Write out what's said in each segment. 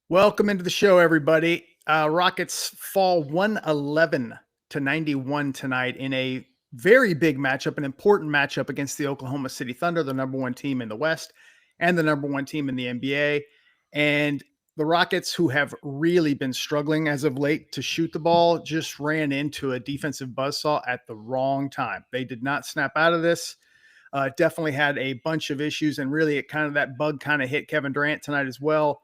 Welcome into the show, everybody. Rockets fall 111-91 tonight in a very big matchup, an important matchup against the Oklahoma City Thunder, the number one team in the West and the number one team in the NBA. And the Rockets, who have really been struggling as of late to shoot the ball, just ran into a defensive buzzsaw at the wrong time. They did not snap out of this. Definitely had a bunch of issues, and really that bug kind of hit Kevin Durant tonight as well.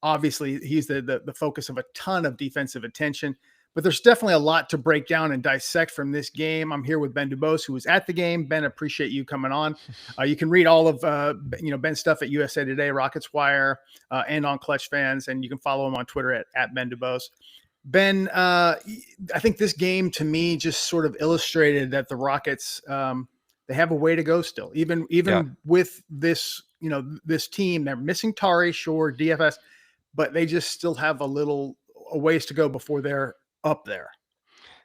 Obviously, he's the focus of a ton of defensive attention, but there's definitely a lot to break down and dissect from this game. I'm here with Ben DuBose, who was at the game. Ben, appreciate you coming on. You can read all of Ben's stuff at USA Today, Rockets Wire, and on ClutchFans, and you can follow him on Twitter at Ben DuBose. Ben, I think this game to me just sort of illustrated that the Rockets they have a way to go still, even with this this team. They're missing Tari, sure, DFS. But they just still have a ways to go before they're up there.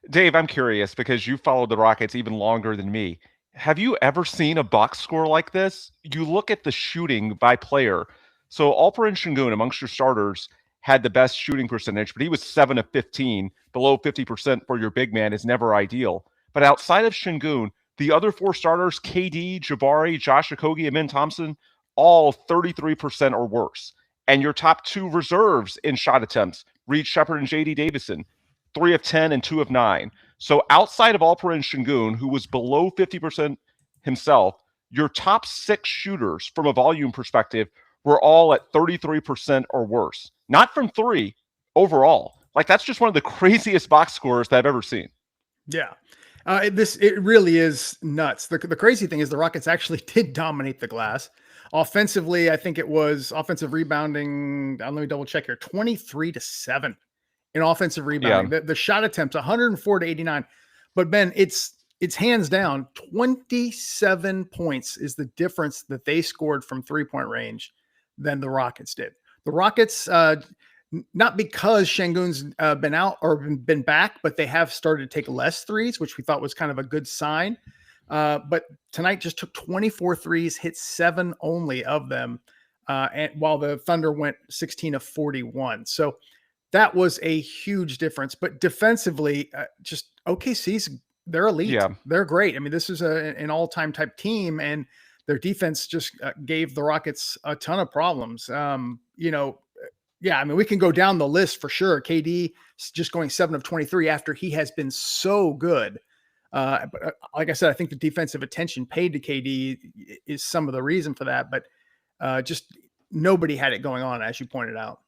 Dave, I'm curious because you followed the Rockets even longer than me. Have you ever seen a box score like this? You look at the shooting by player. So Alperen Sengun, amongst your starters, had the best shooting percentage, but he was 7 of 15. Below 50% for your big man is never ideal. But outside of Sengun, the other four starters, KD, Jabari, Josh Okogie, Amen Thompson, all 33% or worse. And your top two reserves in shot attempts, Reed Sheppard and J.D. Davison, 3 of 10 and 2 of 9. So outside of Alperen Sengun, who was below 50% himself, your top six shooters from a volume perspective were all at 33% or worse. Not from three, overall. Like, that's just one of the craziest box scores that I've ever seen. Yeah. It really is nuts. The crazy thing is the Rockets actually did dominate the glass. Offensively, I think it was offensive rebounding. Let me double check here. 23-7 in offensive rebounding. Yeah. The shot attempts 104-89. But Ben, it's hands down 27 points is the difference that they scored from 3-point range than the Rockets did. The Rockets, not because Sengun's been out or been back, but they have started to take less threes, which we thought was kind of a good sign. But tonight just took 24 threes, hit 7 only of them, and while the Thunder went 16 of 41. So that was a huge difference. But defensively, just OKC's, they're elite. Yeah. They're great. I mean, this is an all-time type team, and their defense just gave the Rockets a ton of problems. Yeah, I mean, we can go down the list for sure. KD just going 7 of 23 after he has been so good. But like I said, I think the defensive attention paid to KD is some of the reason for that. But just nobody had it going on, as you pointed out.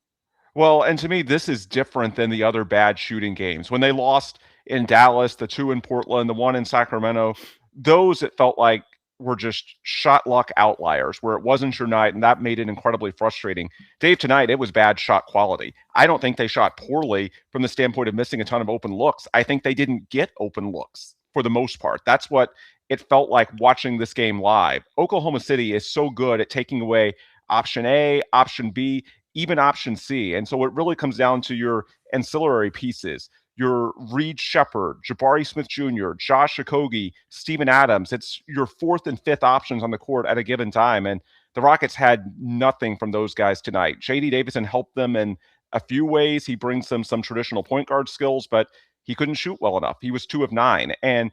Well, and to me, this is different than the other bad shooting games. When they lost in Dallas, the 2 in Portland, the 1 in Sacramento, those it felt like were just shot luck outliers where it wasn't your night, and that made it incredibly frustrating. Dave, tonight, it was bad shot quality. I don't think they shot poorly from the standpoint of missing a ton of open looks. I think they didn't get open looks for the most part. That's what it felt like watching this game live. Oklahoma City is so good at taking away option A, option B, even option C. And so it really comes down to your ancillary pieces. Your Reed Sheppard, Jabari Smith Jr., Josh Okogie, Steven Adams. It's your 4th and 5th options on the court at a given time. And the Rockets had nothing from those guys tonight. J.D. Davison helped them in a few ways. He brings them some traditional point guard skills, but he couldn't shoot well enough. He was 2 of 9. And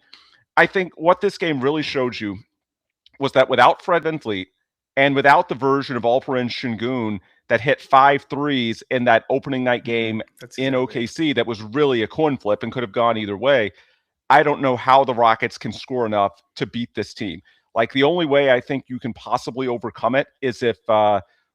I think what this game really showed you was that without Fred VanVleet and without the version of Alperen Sengun that hit 5 threes in that opening night game in OKC that was really a coin flip and could have gone either way, I don't know how the Rockets can score enough to beat this team. Like, the only way I think you can possibly overcome it is if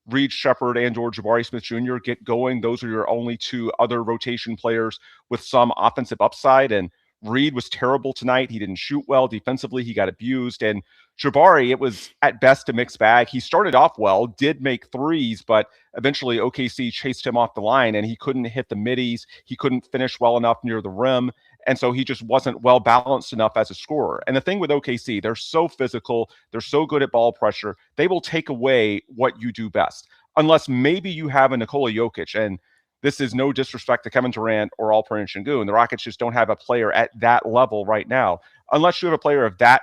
Reed Sheppard and or Jabari Smith Jr. get going. Those are your only 2 other rotation players with some offensive upside. And Reed was terrible tonight. He didn't shoot well. Defensively, he got abused. And Jabari, it was at best a mixed bag. He started off well, did make threes, but eventually OKC chased him off the line and he couldn't hit the middies. He couldn't finish well enough near the rim. And so he just wasn't well balanced enough as a scorer. And the thing with OKC, they're so physical. They're so good at ball pressure. They will take away what you do best, unless maybe you have a Nikola Jokic. And this is no disrespect to Kevin Durant or Alperen Sengun. The Rockets just don't have a player at that level right now. Unless you have a player of that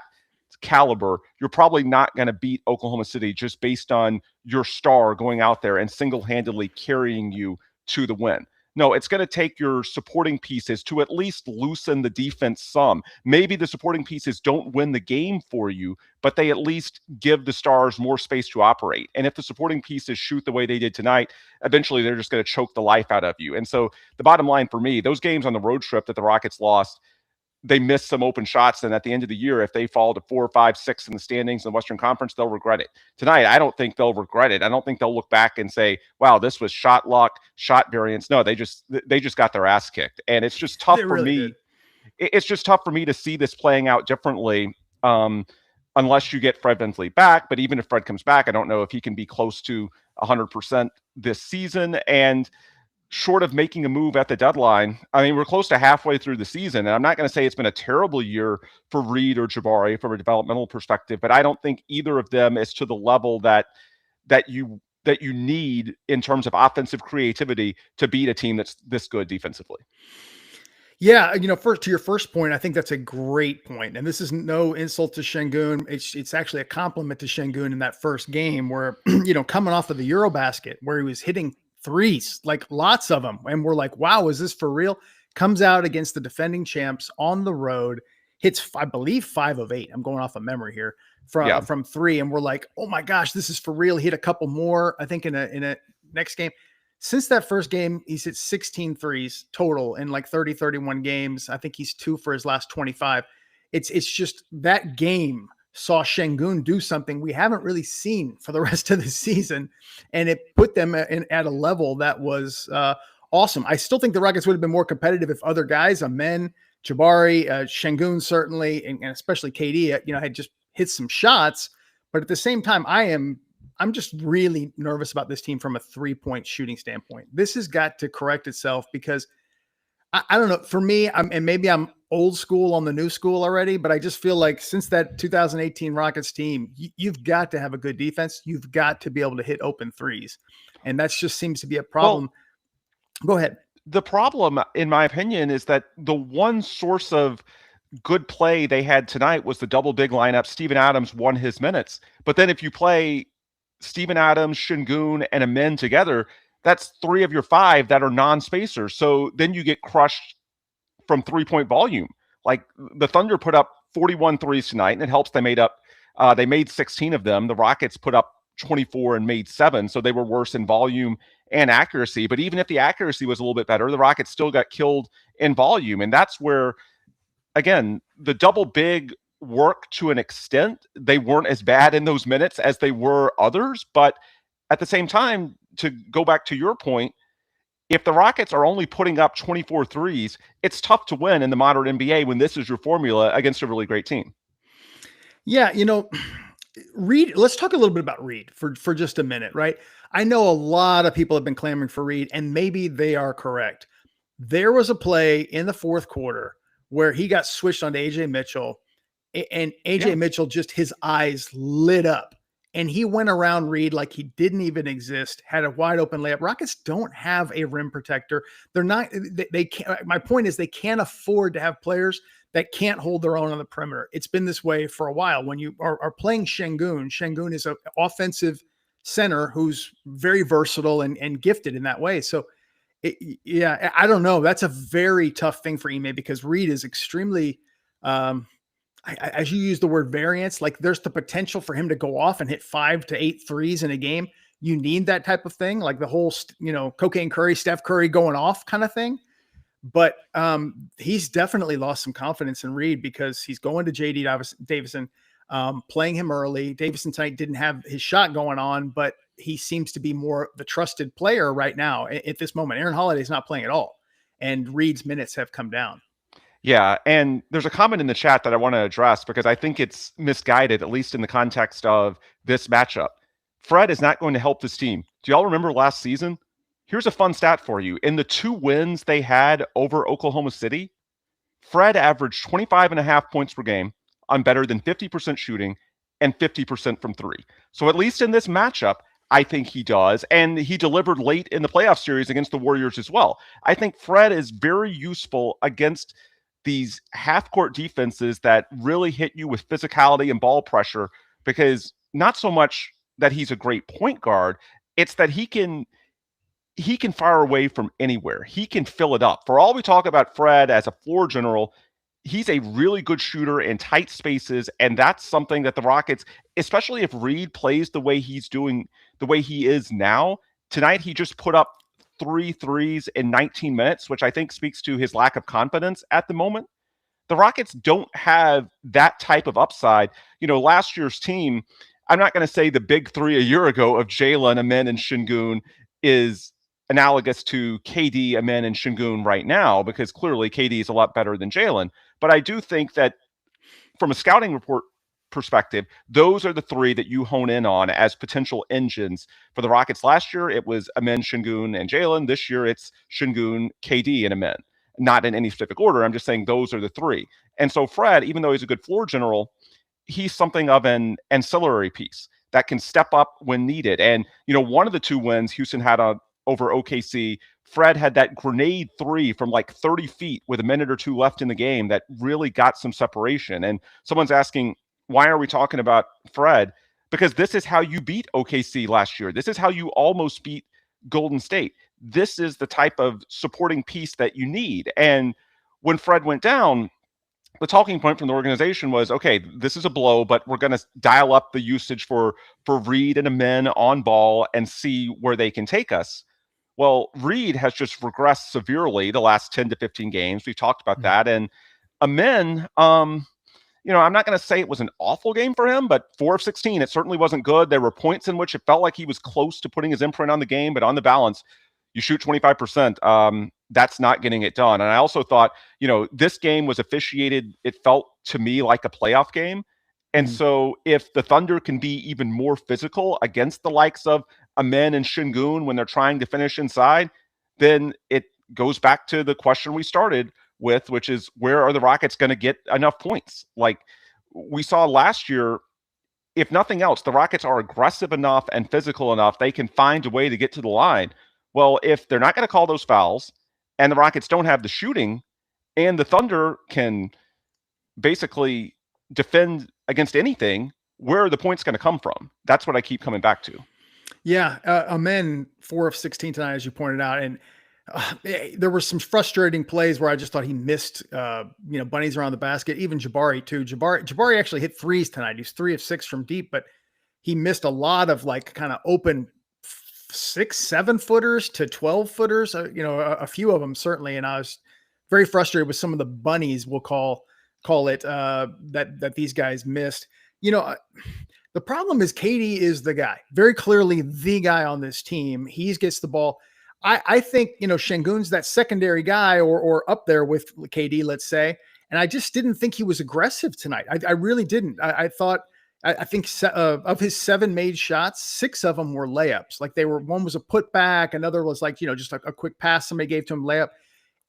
caliber, you're probably not going to beat Oklahoma City just based on your star going out there and single-handedly carrying you to the win. No, it's going to take your supporting pieces to at least loosen the defense some. Maybe the supporting pieces don't win the game for you, but they at least give the stars more space to operate. And if the supporting pieces shoot the way they did tonight, eventually they're just going to choke the life out of you. And so the bottom line for me, those games on the road trip that the Rockets lost, they missed some open shots. And at the end of the year, if they fall to 4, 5, 6 in the standings in the Western Conference, they'll regret it. Tonight, I don't think they'll regret it. I don't think they'll look back and say, wow, this was shot luck, shot variance. No, they just got their ass kicked. And it's just tough for me. It's just tough for me to see this playing out differently unless you get Fred VanVleet back. But even if Fred comes back, I don't know if he can be close to 100% this season. And short of making a move at the deadline, I mean, we're close to halfway through the season, and I'm not going to say it's been a terrible year for Reed or Jabari from a developmental perspective, but I don't think either of them is to the level that you need in terms of offensive creativity to beat a team that's this good defensively. Yeah, first to your first point, I think that's a great point. And this is no insult to Sengun. It's actually a compliment to Sengun in that first game where, coming off of the Eurobasket where he was hitting threes, like lots of them. And we're like, wow, is this for real? Comes out against the defending champs on the road, hits, I believe, 5 of 8. I'm going off of memory here from 3. And we're like, oh my gosh, this is for real. He hit a couple more, I think in a next game. Since that first game, he's hit 16 threes total in like 31 games. I think he's 2 for his last 25. It's just that game saw Sengun do something we haven't really seen for the rest of the season. And it put them at a level that was awesome. I still think the Rockets would have been more competitive if other guys, Amen, Jabari, Sengun certainly, and especially KD, had just hit some shots. But at the same time, I'm just really nervous about this team from a 3-point shooting standpoint. This has got to correct itself because I don't know. For me, and maybe I'm old school on the new school already, but I just feel like since that 2018 Rockets team, you've got to have a good defense. You've got to be able to hit open threes. And that just seems to be a problem. Go ahead. The problem, in my opinion, is that the one source of good play they had tonight was the double big lineup. Steven Adams won his minutes. But then if you play Steven Adams, Sengun, and Amen together, that's 3 of your 5 that are non-spacers. So then you get crushed from 3-point volume. Like the Thunder put up 41 threes tonight, and it helps they made 16 of them. The Rockets put up 24 and made 7. So they were worse in volume and accuracy. But even if the accuracy was a little bit better, the Rockets still got killed in volume. And that's where, again, the double big work to an extent. They weren't as bad in those minutes as they were others. But at the same time, to go back to your point, if the Rockets are only putting up 24 threes, it's tough to win in the modern NBA when this is your formula against a really great team. Yeah, Reed, let's talk a little bit about Reed for just a minute, right? I know a lot of people have been clamoring for Reed, and maybe they are correct. There was a play in the fourth quarter where he got switched onto AJ Mitchell, and AJ Mitchell, just his eyes lit up. And he went around Reed like he didn't even exist, had a wide open layup. Rockets don't have a rim protector. They're not, they can't, my point is they can't afford to have players that can't hold their own on the perimeter. It's been this way for a while. When you are playing Sengun is an offensive center who's very versatile and gifted in that way. So I don't know. That's a very tough thing for Ime because Reed is extremely, as you use the word variance, like there's the potential for him to go off and hit 5 to 8 threes in a game. You need that type of thing, like the whole, Cocaine Curry, Steph Curry going off kind of thing. But he's definitely lost some confidence in Reed because he's going to JD Davison, playing him early. Davison tonight didn't have his shot going on, but he seems to be more the trusted player right now at this moment. Aaron Holiday's not playing at all, and Reed's minutes have come down. Yeah, and there's a comment in the chat that I want to address because I think it's misguided, at least in the context of this matchup. Fred is not going to help this team. Do y'all remember last season? Here's a fun stat for you. In the 2 wins they had over Oklahoma City, Fred averaged 25.5 points per game on better than 50% shooting and 50% from 3. So at least in this matchup, I think he does. And he delivered late in the playoff series against the Warriors as well. I think Fred is very useful against these half-court defenses that really hit you with physicality and ball pressure, because not so much that he's a great point guard, it's that he can he can fire away from anywhere. He can fill it up. For all we talk about Fred as a floor general, he's a really good shooter in tight spaces, and that's something that the Rockets, especially if Reed plays the way he's doing, the way he is now. Tonight, he just put up 3 threes in 19 minutes, which I think speaks to his lack of confidence at the moment. The Rockets don't have that type of upside. Last year's team, I'm not going to say the big three a year ago of Jalen, Amen, and Sengun is analogous to KD, Amen, and Sengun right now, because clearly KD is a lot better than Jalen. But I do think that from a scouting report perspective, those are the three that you hone in on as potential engines for the Rockets. Last year, it was Amen, Sengun, and Jalen. This year, it's Sengun, KD, and Amen. Not in any specific order. I'm just saying those are the three. And so Fred, even though he's a good floor general, he's something of an ancillary piece that can step up when needed. And, one of the 2 wins Houston had over OKC, Fred had that grenade 3 from like 30 feet with a minute or 2 left in the game that really got some separation. And someone's asking, why are we talking about Fred? Because this is how you beat OKC last year. This is how you almost beat Golden State. This is the type of supporting piece that you need. And when Fred went down, the talking point from the organization was, okay, this is a blow, but we're going to dial up the usage for Reed and Amen on ball and see where they can take us. Well, Reed has just regressed severely the last 10 to 15 games. We've talked about that. And Amen, I'm not going to say it was an awful game for him, but 4 of 16, it certainly wasn't good. There were points in which it felt like he was close to putting his imprint on the game, but on the balance, you shoot 25%. That's not getting it done. And I also thought, this game was officiated, it felt to me like a playoff game. And so if the Thunder can be even more physical against the likes of Amen and Sengun when they're trying to finish inside, then it goes back to the question we started with, which is, where are the Rockets going to get enough points? Like we saw last year, if nothing else, the Rockets are aggressive enough and physical enough, they can find a way to get to the line. Well, if they're not going to call those fouls and the Rockets don't have the shooting and the Thunder can basically defend against anything, where are the points going to come from? That's what I keep coming back to. Yeah. Amen, 4 of 16 tonight, as you pointed out. And there were some frustrating plays where I just thought he missed, bunnies around the basket. Even Jabari too. Jabari actually hit threes tonight. He's 3 of 6 from deep, but he missed a lot of like kind of open 6-7 footers to 12 footers. A few of them certainly. And I was very frustrated with some of the bunnies, we'll call it, that these guys missed. The problem is KD is the guy, very clearly the guy on this team. He gets the ball. I think, Sengun's that secondary guy or up there with KD, let's say. And I just didn't think he was aggressive tonight. I really didn't. I think of his 7 made shots, 6 of them were layups. Like one was a putback. Another was like, just a quick pass somebody gave to him, layup.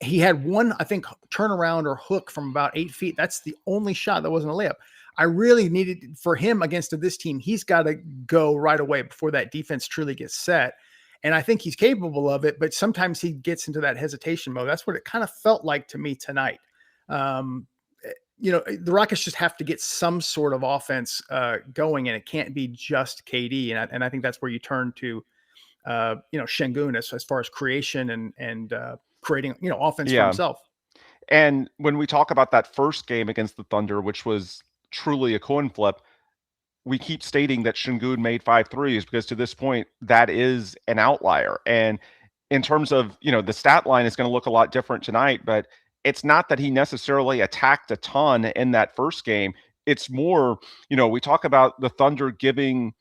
He had one, I think, turnaround or hook from about 8 feet. That's the only shot that wasn't a layup. I really needed for him against this team. He's got to go right away before that defense truly gets set. And I think he's capable of it, but sometimes he gets into that hesitation mode. That's what it kind of felt like to me tonight. The Rockets just have to get some sort of offense going, and it can't be just KD. And I think that's where you turn to, Sengun as far as creation and creating, offense for himself. And when we talk about that first game against the Thunder, which was truly a coin flip, we keep stating that Sengun made 5 threes because to this point, that is an outlier. And in terms of, the stat line is going to look a lot different tonight, but it's not that he necessarily attacked a ton in that first game. It's more, we talk about the Thunder giving,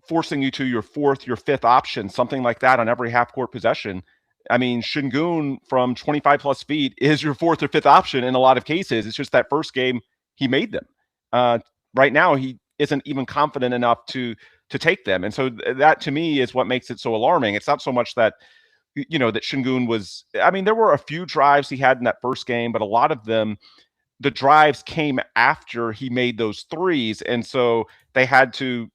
forcing you to your 4th, your 5th option, something like that on every half court possession. I mean, Sengun from 25 plus feet is your 4th or 5th option in a lot of cases. It's just that first game he made them. Right now, he isn't even confident enough to take them. And so that to me is what makes it so alarming. It's not so much that, that Sengun was, there were a few drives he had in that first game, but a lot of them, the drives came after he made those threes. And so they had to,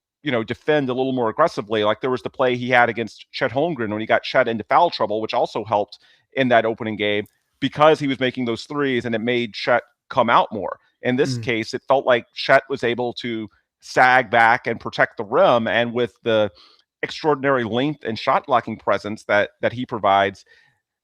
defend a little more aggressively. Like there was the play he had against Chet Holmgren when he got Chet into foul trouble, which also helped in that opening game because he was making those threes and it made Chet come out more. In this case, it felt like Chet was able to sag back and protect the rim. And with the extraordinary length and shot blocking presence that he provides.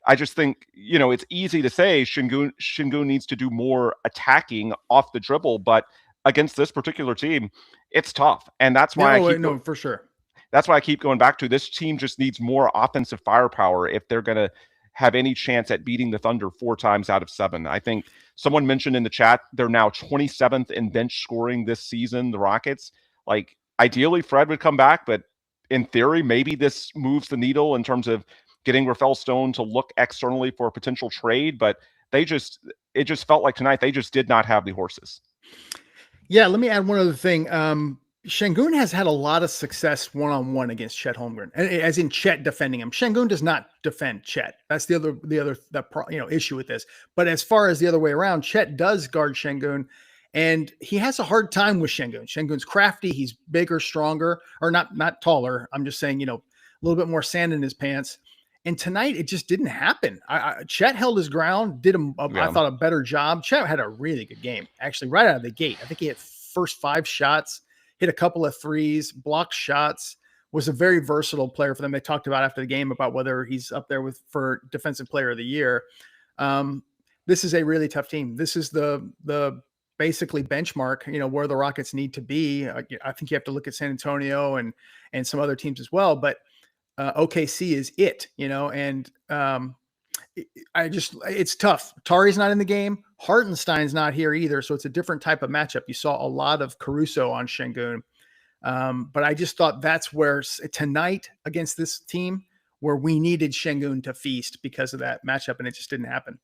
I just think, it's easy to say Sengun needs to do more attacking off the dribble, but against this particular team, it's tough. And that's why for sure. That's why I keep going back to this team just needs more offensive firepower if they're going to have any chance at beating the Thunder 4 times out of 7. I think someone mentioned in the chat, they're now 27th in bench scoring this season, the Rockets. Like, ideally, Fred would come back, but in theory, maybe this moves the needle in terms of getting Rafael Stone to look externally for a potential trade. But it just felt like tonight they just did not have the horses. Yeah, let me add one other thing. Sengun has had a lot of success one-on-one against Chet Holmgren, as in Chet defending him. Sengun does not defend Chet. That's the other issue with this. But as far as the other way around, Chet does guard Sengun, and he has a hard time with Sengun. Sengun's crafty. He's bigger, stronger, or not taller. I'm just saying, a little bit more sand in his pants. And tonight, it just didn't happen. Chet held his ground, did I thought a better job. Chet had a really good game, actually, right out of the gate. I think he had first 5 shots. Hit a couple of threes, blocked shots, was a very versatile player for them. They talked about after the game about whether he's up there for defensive player of the year. This is a really tough team. This is the basically benchmark, where the Rockets need to be. I think you have to look at San Antonio and some other teams as well, but OKC is it, and it's tough. Tari's not in the game. Hartenstein's not here either. So it's a different type of matchup. You saw a lot of Caruso on Sengun. But I just thought that's where tonight against this team where we needed Sengun to feast because of that matchup. And it just didn't happen.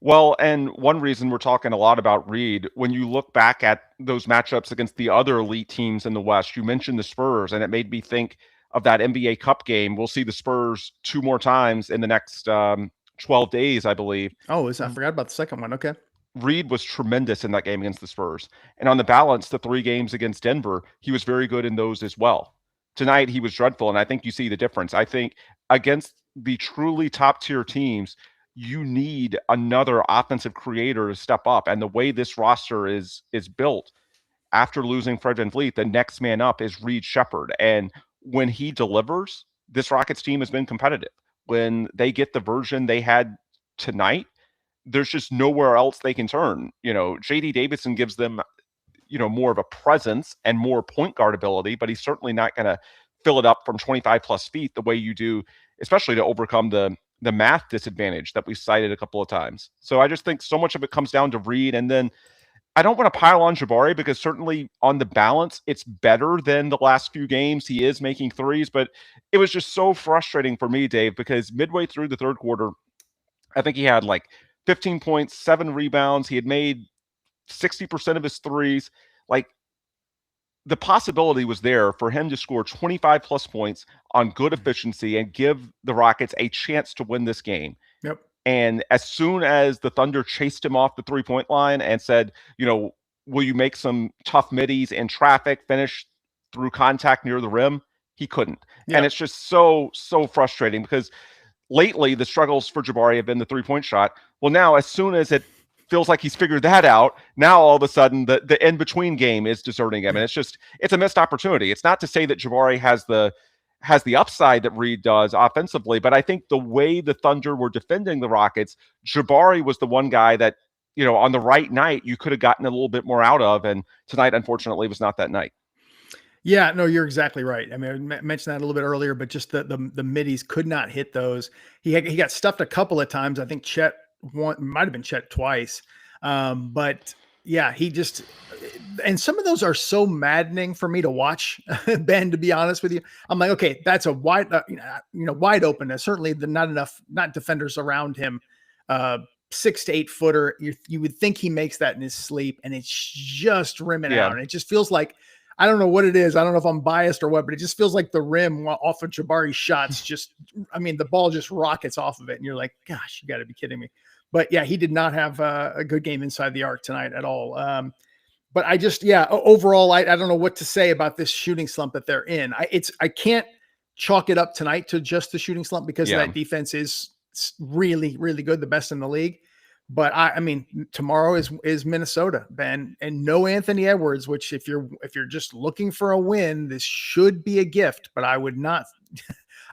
Well, and one reason we're talking a lot about Reed, when you look back at those matchups against the other elite teams in the West, you mentioned the Spurs, and it made me think of that NBA Cup game. We'll see the Spurs 2 more times in the next 12 days, I believe. Oh, I forgot about the second one. Okay. Reed was tremendous in that game against the Spurs. And on the balance, the 3 games against Denver, he was very good in those as well. Tonight, he was dreadful, and I think you see the difference. I think against the truly top-tier teams, you need another offensive creator to step up. And the way this roster is built, after losing Fred VanVleet, the next man up is Reed Sheppard. And when he delivers, this Rockets team has been competitive. When they get the version they had tonight, there's just nowhere else they can turn. JD Davison gives them, more of a presence and more point guard ability, but he's certainly not going to fill it up from 25 plus feet the way you do, especially to overcome the math disadvantage that we cited a couple of times. So I just think so much of it comes down to Reed. And then I don't want to pile on Jabari because certainly on the balance, it's better than the last few games. He is making threes, but it was just so frustrating for me, Dave, because midway through the third quarter, I think he had like 15 points, 7 rebounds. He had made 60% of his threes. Like, the possibility was there for him to score 25 plus points on good efficiency and give the Rockets a chance to win this game. Yep. And as soon as the Thunder chased him off the 3-point line and said, will you make some tough middies in traffic, finish through contact near the rim? He couldn't. Yep. And it's just so frustrating because lately the struggles for Jabari have been the 3-point shot. Well, now as soon as it feels like he's figured that out, now all of a sudden the in-between game is deserting him. And it's a missed opportunity. It's not to say that Jabari has the upside that Reed does offensively, but I think the way the Thunder were defending the Rockets, Jabari was the one guy that, on the right night, you could have gotten a little bit more out of, and tonight, unfortunately, was not that night. Yeah, no, you're exactly right. I mean, I mentioned that a little bit earlier, but just the middies could not hit those. He got stuffed a couple of times. I think Chet might have been Chet twice. But yeah, and some of those are so maddening for me to watch, Ben, to be honest with you. I'm like, okay, that's a wide open. Certainly not defenders around him. 6 to 8 footer. You would think he makes that in his sleep, and it's just rimming out. And it just feels like, I don't know what it is. I don't know if I'm biased or what, but it just feels like the rim off of Jabari's shots the ball just rockets off of it. And you're like, gosh, you got to be kidding me. But yeah, he did not have a good game inside the arc tonight at all. But overall, I don't know what to say about this shooting slump that they're in. I can't chalk it up tonight to just the shooting slump because that defense is really, really good, the best in the league. But I mean, tomorrow is Minnesota, Ben, and no Anthony Edwards. Which, if you're just looking for a win, this should be a gift. But I would not,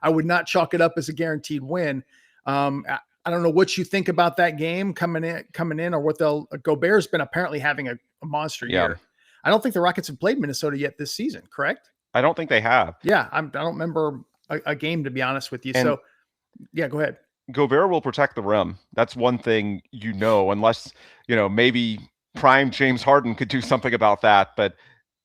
I would not chalk it up as a guaranteed win. I don't know what you think about that game coming in, or what they'll. Gobert's been apparently having a monster year. I don't think the Rockets have played Minnesota yet this season. Correct? I don't think they have. Yeah, I don't remember a game, to be honest with you. And so, yeah, go ahead. Gobert will protect the rim. That's one thing, unless, maybe prime James Harden could do something about that. But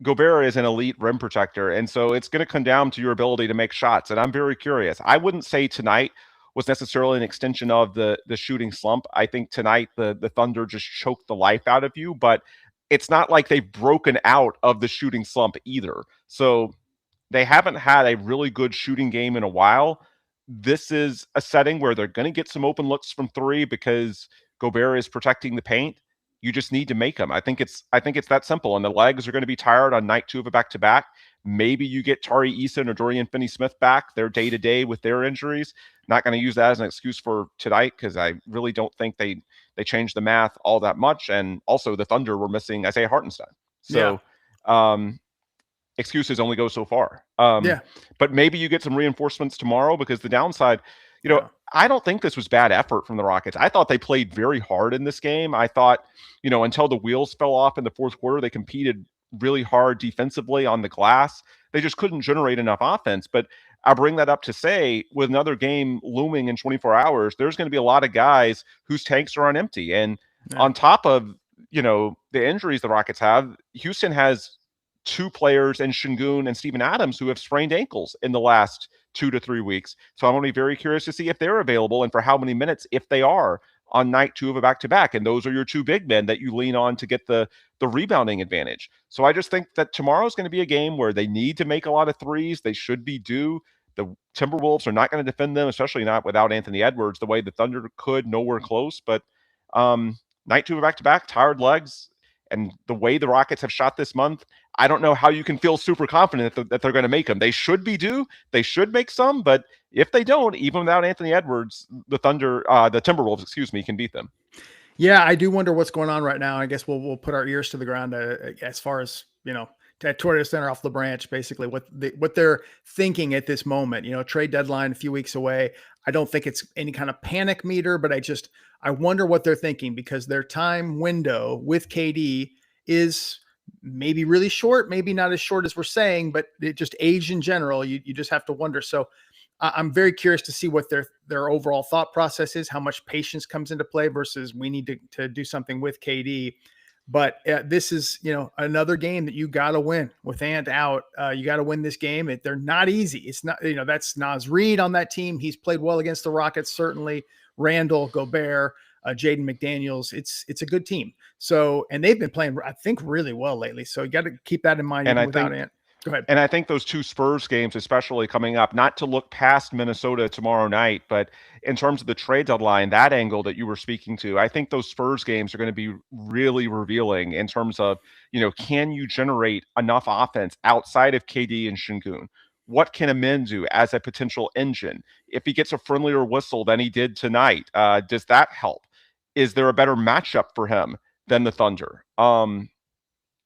Gobert is an elite rim protector. And so it's going to come down to your ability to make shots. And I'm very curious. I wouldn't say tonight was necessarily an extension of the shooting slump. I think tonight the Thunder just choked the life out of you. But it's not like they've broken out of the shooting slump either. So they haven't had a really good shooting game in a while. This is a setting where they're going to get some open looks from three because Gobert is protecting the paint. You just need to make them. I think it's that simple. And the legs are going to be tired on night 2 of a back-to-back. Maybe you get Tari Eason or Dorian Finney-Smith back. They're day-to-day with their injuries. Not going to use that as an excuse for tonight because I really don't think they changed the math all that much. And also the Thunder were missing Isaiah Hartenstein. So excuses only go so far. But maybe you get some reinforcements tomorrow because the downside, I don't think this was bad effort from the Rockets. I thought they played very hard in this game. I thought, until the wheels fell off in the fourth quarter, they competed really hard defensively on the glass. They just couldn't generate enough offense. But I bring that up to say, with another game looming in 24 hours, there's going to be a lot of guys whose tanks are on empty. And on top of, the injuries the Rockets have, Houston has 2 players in Sengun and Steven Adams who have sprained ankles in the last 2 to 3 weeks. So I'm going to be very curious to see if they're available and for how many minutes, if they are, on night 2 of a back-to-back. And those are your 2 big men that you lean on to get the rebounding advantage. So I just think that tomorrow is going to be a game where they need to make a lot of threes. They should be due. The Timberwolves are not going to defend them, especially not without Anthony Edwards, the way the Thunder could, nowhere close. But night 2 of a back-to-back, tired legs, and the way the Rockets have shot this month, I don't know how you can feel super confident that they're going to make them. They should be due. They should make some, but if they don't, even without Anthony Edwards, the Timberwolves, can beat them. Yeah, I do wonder what's going on right now. I guess we'll put our ears to the ground as far as, toward the center off the branch, basically what they're thinking at this moment. Trade deadline a few weeks away. I don't think it's any kind of panic meter, but I wonder what they're thinking because their time window with KD is maybe really short, maybe not as short as we're saying, but it just age in general, you just have to wonder. So I'm very curious to see what their overall thought process is, how much patience comes into play versus we need to do something with KD. But this is, another game that you got to win with Ant out. You got to win this game. They're not easy. It's not, that's Naz Reid on that team. He's played well against the Rockets, certainly. Randall, Gobert, Jaden McDaniels. It's a good team. So, and they've been playing, I think, really well lately. So you got to keep that in mind. Without Ant. Go ahead. And I think those 2 Spurs games, especially coming up, not to look past Minnesota tomorrow night, but in terms of the trade deadline, that angle that you were speaking to, I think those Spurs games are going to be really revealing in terms of, can you generate enough offense outside of KD and Sengun? What can Amen do as a potential engine? If he gets a friendlier whistle than he did tonight, does that help? Is there a better matchup for him than the Thunder?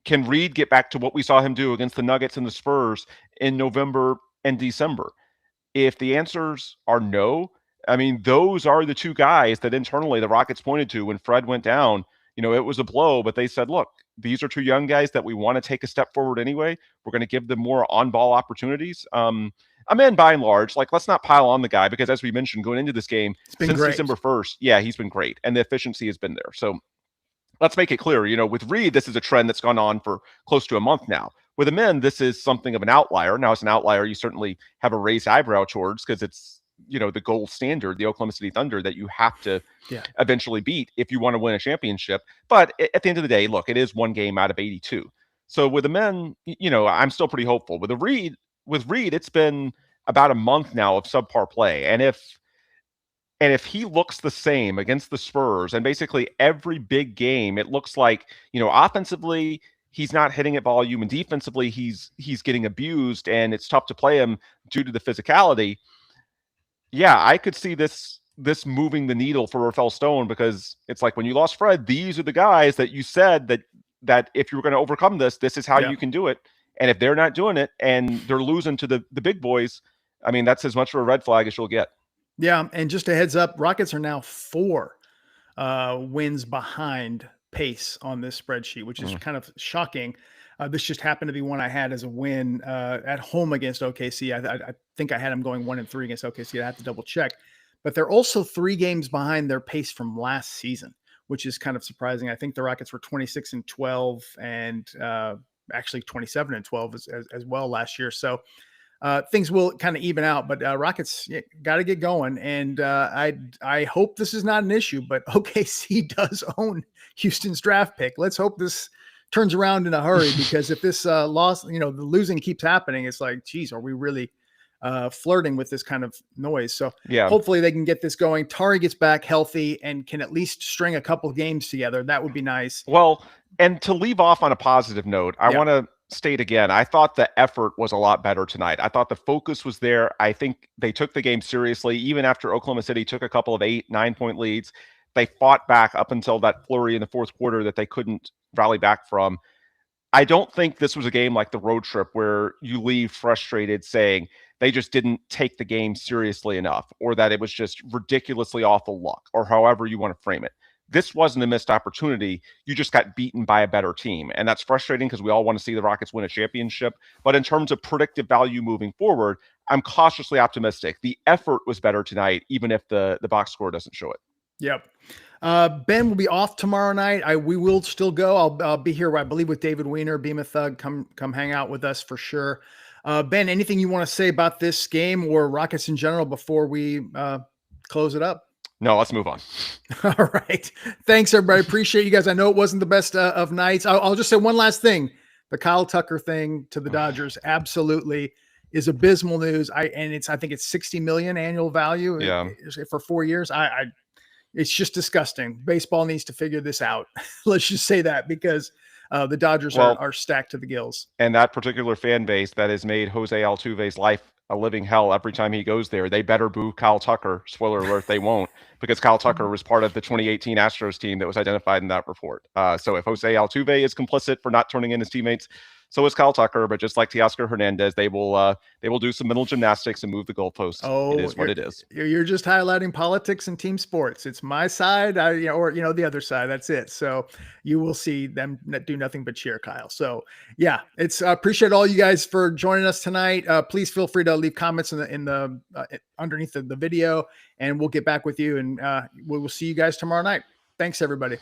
Can Reed get back to what we saw him do against the Nuggets and the Spurs in November and December? If the answers are no, I mean, those are the 2 guys that internally the Rockets pointed to when Fred went down. It was a blow, but they said, look, these are 2 young guys that we want to take a step forward anyway. We're going to give them more on-ball opportunities. Amen, by and large, let's not pile on the guy because as we mentioned, going into this game, since great. December 1st, he's been great. And the efficiency has been there. So let's make it clear, with Reed, this is a trend that's gone on for close to a month now. With Amen, this is something of an outlier. Now, as an outlier, you certainly have a raised eyebrow towards because it's, the gold standard, the Oklahoma City Thunder that you have to eventually beat if you want to win a championship. But at the end of the day, look, it is 1 game out of 82. So with Amen, I'm still pretty hopeful. With Reed, it's been about a month now of subpar play. And if he looks the same against the Spurs and basically every big game, it looks like, offensively, he's not hitting at volume and defensively he's getting abused and it's tough to play him due to the physicality. Yeah, I could see this this moving the needle for Rafael Stone? Because it's like when you lost Fred, these are the guys that you said that if you were going to overcome this is how you can do it. And if they're not doing it and they're losing to the big boys, I mean, that's as much of a red flag as you'll get. Yeah, and just a heads up, Rockets are now 4 wins behind pace on this spreadsheet, which is kind of shocking. This just happened to be one I had as a win at home against OKC. I think I had them going 1-3 against OKC. I have to double check, but they're also 3 games behind their pace from last season, which is kind of surprising. I think the Rockets were 26-12 and actually 27-12 as well last year. So things will kind of even out, but Rockets got to get going. And I hope this is not an issue, but OKC does own Houston's draft pick. Let's hope this turns around in a hurry, because if this loss, the losing keeps happening, it's like, geez, are we really flirting with this kind of noise? So hopefully they can get this going. Tari gets back healthy and can at least string a couple games together. That would be nice. Well, and to leave off on a positive note, I want to state again, I thought the effort was a lot better tonight. I thought the focus was there. I think they took the game seriously, even after Oklahoma City took a couple of 8-9 point leads. They fought back up until that flurry in the fourth quarter that they couldn't rally back from. I don't think this was a game like the road trip where you leave frustrated saying they just didn't take the game seriously enough, or that it was just ridiculously awful luck, or however you want to frame it. This wasn't a missed opportunity. You just got beaten by a better team. And that's frustrating because we all want to see the Rockets win a championship. But in terms of predictive value moving forward, I'm cautiously optimistic. The effort was better tonight, even if the box score doesn't show it. Yep. Ben will be off tomorrow night. We will still go. I'll be here, I believe, with David Weiner, Beam a Thug. Come hang out with us for sure. Ben, anything you want to say about this game or Rockets in general before we close it up? No, let's move on. All right. Thanks, everybody. Appreciate you guys. I know it wasn't the best of nights. I'll just say one last thing. The Kyle Tucker thing to the Dodgers absolutely is abysmal news. I think it's $60 million annual value for 4 years. It's just disgusting. Baseball needs to figure this out. Let's just say that, because the Dodgers are stacked to the gills. And that particular fan base that has made Jose Altuve's life a living hell every time he goes there, they better boo Kyle Tucker. Spoiler alert, they won't, because Kyle Tucker was part of the 2018 Astros team that was identified in that report. So if Jose Altuve is complicit for not turning in his teammates, so is Kyle Tucker. But just like Teoscar Hernandez, they will do some mental gymnastics and move the goalposts. It is what it is. You're just highlighting politics and team sports. It's my side, or the other side. That's it. So you will see them do nothing but cheer Kyle. So yeah, it's appreciate all you guys for joining us tonight. Please feel free to leave comments in the underneath the video, and we'll get back with you, and we will see you guys tomorrow night. Thanks, everybody.